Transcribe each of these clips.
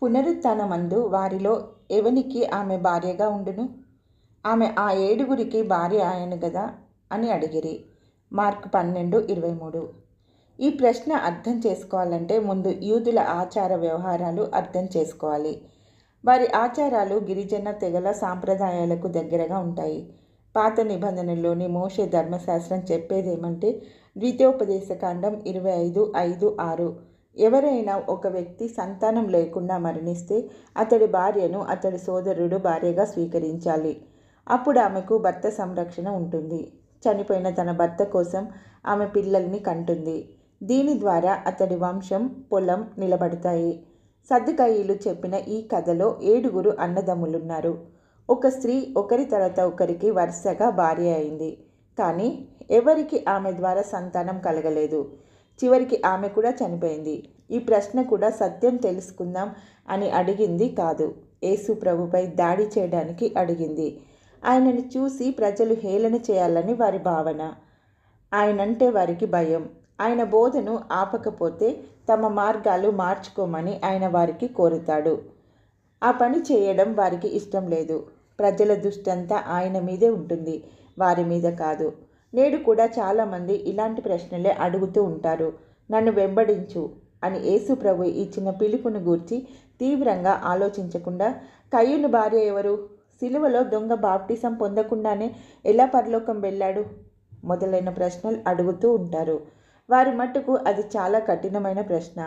పునరుత్థానమందు వారిలో ఎవనికి ఆమె భార్యగా ఉండును? ఆమె ఆ 7 భార్య ఆయన గదా అని అడిగిరి. మార్కు 12:23. ఈ ప్రశ్న అర్థం చేసుకోవాలంటే ముందు యూదుల ఆచార వ్యవహారాలు అర్థం చేసుకోవాలి. వారి ఆచారాలు గిరిజన తెగల సాంప్రదాయాలకు దగ్గరగా ఉంటాయి. పాత నిబంధనలోని మోషే ధర్మశాస్త్రం చెప్పేదేమంటే ద్వితీయోపదేశకాండం 25:5-6. ఎవరైనా ఒక వ్యక్తి సంతానం లేకుండా మరణిస్తే అతడి భార్యను అతడి సోదరుడు భార్యగా స్వీకరించాలి. అప్పుడు ఆమెకు భర్త సంరక్షణ ఉంటుంది. చనిపోయిన తన భర్త కోసం ఆమె పిల్లల్ని కంటుంది. దీని ద్వారా అతడి వంశం, పొలం నిలబడతాయి. సద్దుకాయిలు చెప్పిన ఈ కథలో 7 అన్నదమ్ములున్నారు. ఒక స్త్రీ ఒకరి తర్వాత ఒకరికి వరుసగా భార్య అయింది. కానీ ఎవరికి ఆమె ద్వారా సంతానం కలగలేదు. చివరికి ఆమె కూడా చనిపోయింది. ఈ ప్రశ్న కూడా సత్యం తెలుసుకుందాం అని అడిగింది కాదు. యేసు ప్రభుపై దాడి చేయడానికి అడిగింది. ఆయనను చూసి ప్రజలు హేళన చేయాలని వారి భావన. ఆయనంటే వారికి భయం. ఆయన బోధను ఆపకపోతే తమ మార్గాలు మార్చుకోమని ఆయన వారికి కోరుతాడు. ఆ పని చేయడం వారికి ఇష్టం లేదు. ప్రజల దృష్టంతా ఆయన మీదే ఉంటుంది, వారి మీద కాదు. నేడు కూడా చాలామంది ఇలాంటి ప్రశ్నలే అడుగుతూ ఉంటారు. నన్ను వెంబడించు అని యేసు ప్రభు ఇచ్చిన పిలుపును గూర్చి తీవ్రంగా ఆలోచించకుండా కయ్యూను భార్య ఎవరు? సిలువలో దొంగ బాప్టిజం పొందకుండానే ఎలా పరలోకం వెళ్ళాడు? మొదలైన ప్రశ్నలు అడుగుతూ ఉంటారు. వారి మట్టుకు అది చాలా కఠినమైన ప్రశ్న.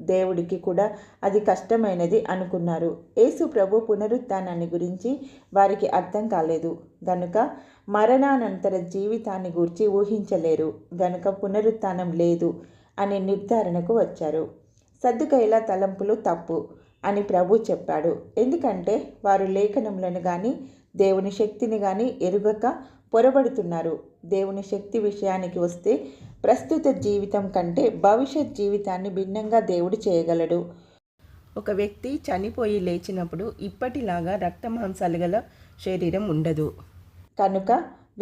దేవుడికి కూడా అది కష్టమైనది అనుకున్నారు. యేసు ప్రభు పునరుత్థానాన్ని గురించి వారికి అర్థం కాలేదు గనుక మరణానంతర జీవితాన్ని గూర్చి ఊహించలేరు గనుక పునరుత్థానం లేదు అనే నిర్ధారణకు వచ్చారు. సద్దుకాయల తలంపులు తప్పు అని ప్రభు చెప్పాడు. ఎందుకంటే వారు లేఖనములను కానీ దేవుని శక్తిని కానీ ఎరుగక పొరబడుతున్నారు. దేవుని శక్తి విషయానికి వస్తే ప్రస్తుత జీవితం కంటే భవిష్యత్ జీవితాన్ని భిన్నంగా దేవుడు చేయగలడు. ఒక వ్యక్తి చనిపోయి లేచినప్పుడు ఇప్పటిలాగా రక్తమాంసాలు గల శరీరం ఉండదు. కనుక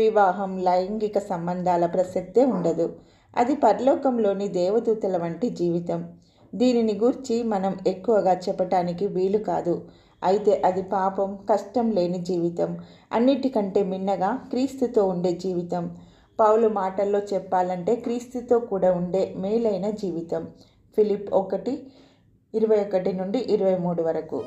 వివాహం, లైంగిక సంబంధాల ప్రసక్తే ఉండదు. అది పరలోకంలోని దేవదూతల వంటి జీవితం. దీనిని గూర్చి మనం ఎక్కువగా చెప్పటానికి వీలు కాదు. అయితే అది పాపం, కష్టం లేని జీవితం. అన్నిటికంటే మిన్నగా క్రీస్తుతో ఉండే జీవితం. పౌలు మాటల్లో చెప్పాలంటే క్రీస్తుతో కూడా ఉండే మేలైన జీవితం. ఫిలిప్ 1:21-23 వరకు.